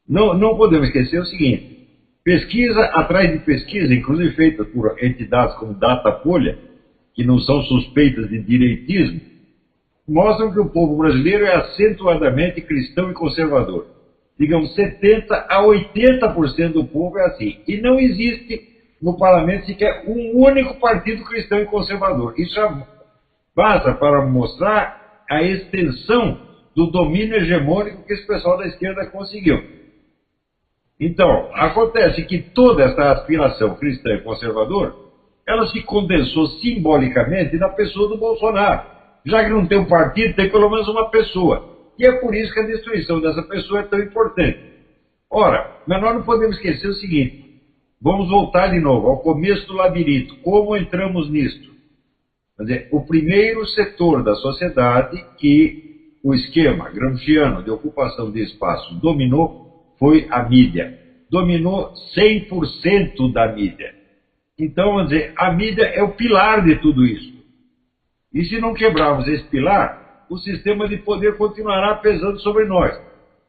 Não podemos esquecer o seguinte: pesquisa atrás de pesquisa, inclusive feita por entidades como Datafolha, que não são suspeitas de direitismo, mostram que o povo brasileiro é acentuadamente cristão e conservador. Digamos, 70% a 80% do povo é assim. E não existe no parlamento sequer um único partido cristão e conservador. Isso já basta para mostrar a extensão do domínio hegemônico que esse pessoal da esquerda conseguiu. Então, acontece que toda essa aspiração cristã e conservadora, ela se condensou simbolicamente na pessoa do Bolsonaro. Já que não tem um partido, tem pelo menos uma pessoa. E é por isso que a destruição dessa pessoa é tão importante. Ora, mas nós não podemos esquecer o seguinte: vamos voltar de novo ao começo do labirinto. Como entramos nisto? Quer dizer, o primeiro setor da sociedade que o esquema gramsciano de ocupação de espaço dominou foi a mídia. Dominou 100% da mídia. Então, vamos dizer, a mídia é o pilar de tudo isso. E se não quebrarmos esse pilar, o sistema de poder continuará pesando sobre nós.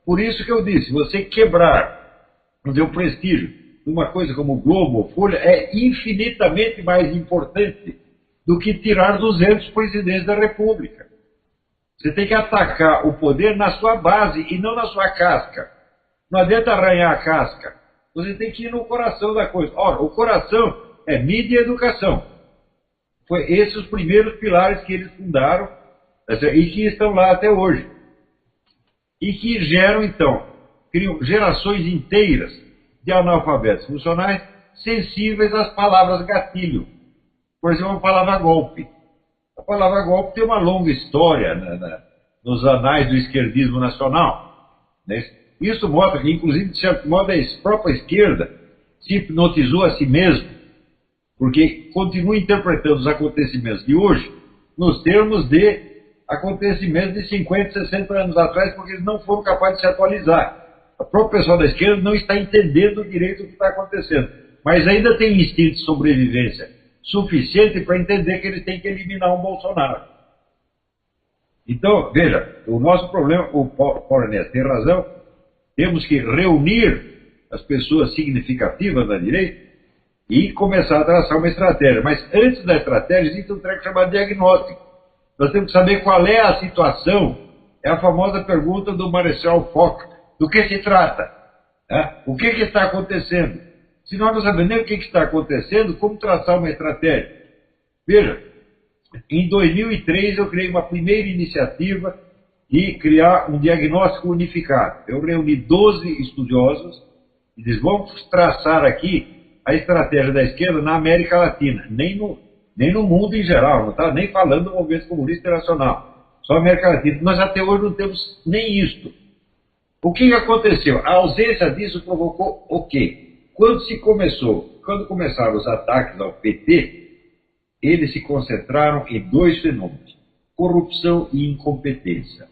Por isso que eu disse, você quebrar, vamos dizer, o prestígio de uma coisa como o Globo ou Folha é infinitamente mais importante do que tirar 200 presidentes da República. Você tem que atacar o poder na sua base e não na sua casca. Não adianta arranhar a casca. Você tem que ir no coração da coisa. Ora, o coração é mídia e educação. Foi esses os primeiros pilares que eles fundaram e que estão lá até hoje. E que geram, então, criam gerações inteiras de analfabetos funcionais sensíveis às palavras gatilho. Por exemplo, a palavra golpe. A palavra golpe tem uma longa história nos anais do esquerdismo nacional. Né? Isso mostra que, inclusive, de certo modo, a própria esquerda se hipnotizou a si mesma, porque continua interpretando os acontecimentos de hoje nos termos de acontecimentos de 50, 60 anos atrás, porque eles não foram capazes de se atualizar. O próprio pessoal da esquerda não está entendendo direito o que está acontecendo, mas ainda tem instinto de sobrevivência suficiente para entender que eles têm que eliminar um Bolsonaro. Então, veja, o nosso problema, o Paulo Ernesto tem razão, temos que reunir as pessoas significativas da direita e começar a traçar uma estratégia. Mas antes da estratégia, existe um treco chamado diagnóstico. Nós temos que saber qual é a situação. É a famosa pergunta do Marechal Foch. Do que se trata? O que está acontecendo? Se nós não sabemos nem o que está acontecendo, como traçar uma estratégia? Veja, em 2003 eu criei uma primeira iniciativa de criar um diagnóstico unificado. Eu reuni 12 estudiosos e disse, vamos traçar aqui a estratégia da esquerda na América Latina, nem no mundo em geral, não está nem falando do movimento comunista internacional, só a América Latina. Nós até hoje não temos nem isto. O que aconteceu? A ausência disso provocou o quê? Quando começaram os ataques ao PT, eles se concentraram em dois fenômenos, corrupção e incompetência.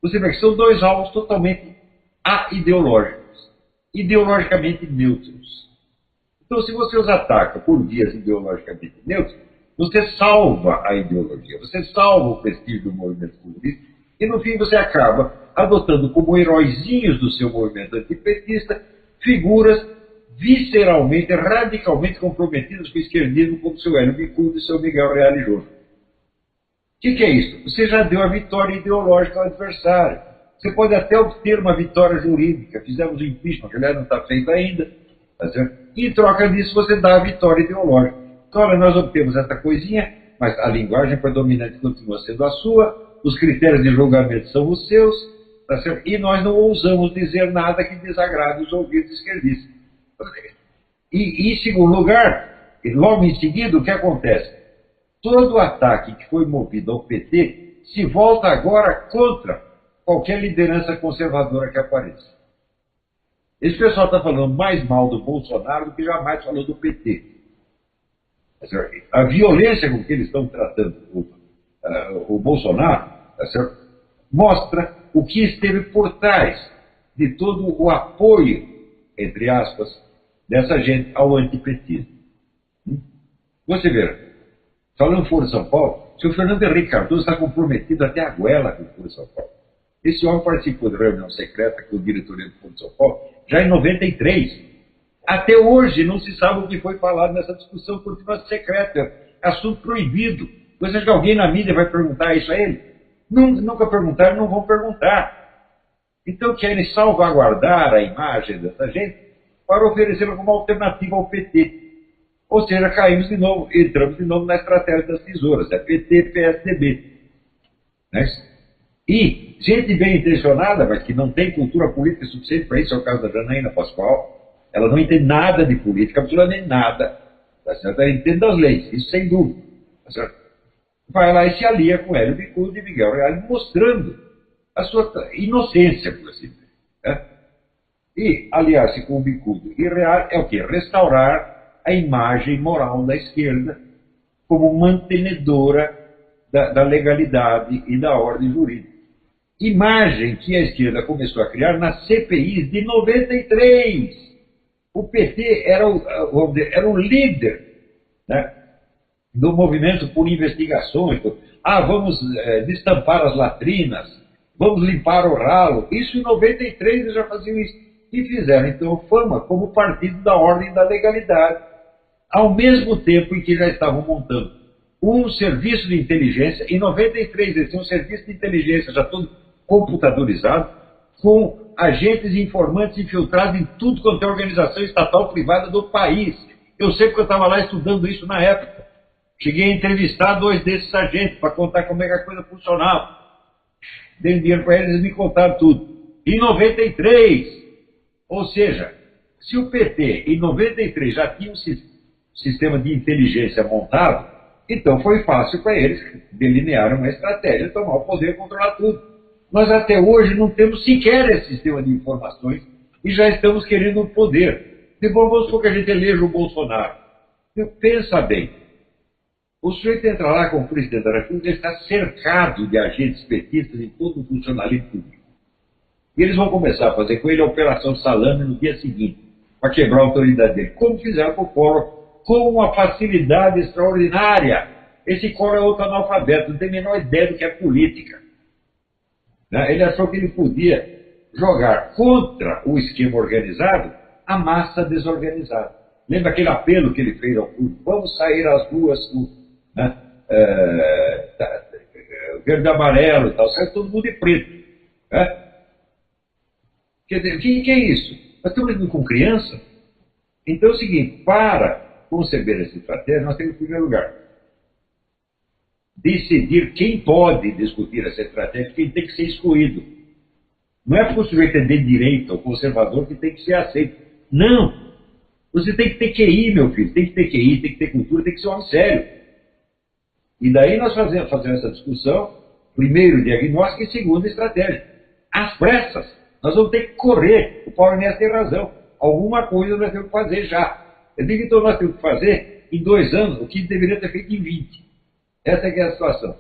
Você vê que são dois alvos totalmente aideológicos, ideologicamente neutros. Então, se você os ataca por vias ideologicamente neutras, você salva a ideologia, você salva o prestígio do movimento comunista, e no fim você acaba adotando como heróizinhos do seu movimento antipetista figuras visceralmente, radicalmente comprometidas com o esquerdismo, como o seu Hélio Bicudo e o seu Miguel Reale Júnior. O que é isso? Você já deu a vitória ideológica ao adversário. Você pode até obter uma vitória jurídica. Fizemos o impeachment, que aliás não está feito ainda. Tá certo? E em troca disso você dá a vitória ideológica. Então, olha, nós obtemos essa coisinha, mas a linguagem predominante continua sendo a sua, os critérios de julgamento são os seus, tá certo? E nós não ousamos dizer nada que desagrade os ouvidos esquerdistas. E em segundo lugar, logo em seguida, o que acontece? Todo o ataque que foi movido ao PT se volta agora contra qualquer liderança conservadora que apareça. Esse pessoal está falando mais mal do Bolsonaro do que jamais falou do PT. A violência com que eles estão tratando o Bolsonaro, tá certo? Mostra o que esteve por trás de todo o apoio, entre aspas, dessa gente ao antipetismo. Você vê, falando em Foro de São Paulo, o senhor Fernando Henrique Cardoso está comprometido até a goela com o Foro de São Paulo. Esse homem participou de reunião secreta com o diretoria do Fundo de São Paulo já em 93. Até hoje não se sabe o que foi falado nessa discussão, continua secreto, assunto proibido. Você acha que alguém na mídia vai perguntar isso a ele? Nunca perguntaram, não vão perguntar. Então querem salvaguardar a imagem dessa gente para oferecê-la como alternativa ao PT. Ou seja, caímos de novo, entramos de novo na estratégia das tesouras, é PT, PSDB. Né? E gente bem intencionada, mas que não tem cultura política suficiente para isso, é o caso da Janaína Pascoal, ela não entende nada de política, absolutamente nada. Tá certo? Ela entende das leis, isso sem dúvida. Tá certo? Vai lá e se alia com Hélio Bicudo e Miguel Reale, mostrando a sua inocência, por assim dizer. Né? E aliar-se com o Bicudo e Reale é o quê? Restaurar a imagem moral da esquerda como mantenedora da legalidade e da ordem jurídica. Imagem que a esquerda começou a criar nas CPIs de 93. O PT era o líder, né, do movimento por investigações. Vamos destampar as latrinas, vamos limpar o ralo. Isso em 93 eles já faziam isso. E fizeram, então, fama como partido da ordem e da legalidade. Ao mesmo tempo em que já estavam montando um serviço de inteligência, em 93 eles tinham um serviço de inteligência já todo computadorizado, com agentes e informantes infiltrados em tudo quanto é organização estatal privada do país. Eu sei porque eu estava lá estudando isso na época. Cheguei a entrevistar 2 desses agentes para contar como é que a coisa funcionava. Dei dinheiro para eles, eles me contaram tudo. Em 93, ou seja, se o PT em 93 já tinha um sistema de inteligência montado, então foi fácil para eles delinear uma estratégia, tomar o poder e controlar tudo. Nós até hoje não temos sequer esse sistema de informações e já estamos querendo o poder. E vamos supor que a gente eleja o Bolsonaro. Pensa bem, o sujeito entra lá como presidente da República, ele está cercado de agentes petistas em todo o funcionalismo público. E eles vão começar a fazer com ele a Operação Salame no dia seguinte, para quebrar a autoridade dele, como fizeram com o Collor, com uma facilidade extraordinária. Esse Collor é outro analfabeto, não tem a menor ideia do que é política. Né? Ele achou que ele podia jogar contra o esquema organizado a massa desorganizada. Lembra aquele apelo que ele fez ao público? Vamos sair às ruas com verde e amarelo e tal, sai todo mundo de preto. Né? Quer dizer, o que é isso? Nós estamos lidando com criança? Então é o seguinte, para conceber essa estratégia, nós temos, em primeiro lugar, decidir quem pode discutir essa estratégia, quem tem que ser excluído. Não é porque o sujeito é de direita ou conservador que tem que ser aceito. Não! Você tem que ter QI, meu filho, tem que ter QI, tem que ter cultura, tem que ser um homem sério. E daí nós fazemos essa discussão, primeiro diagnóstico e segundo estratégia. Às pressas, nós vamos ter que correr. O Paulo Ernesto tem razão. Alguma coisa nós temos que fazer já. Eu digo, então nós temos que fazer em 2 anos o que deveria ter feito em 20. Essa é a situação.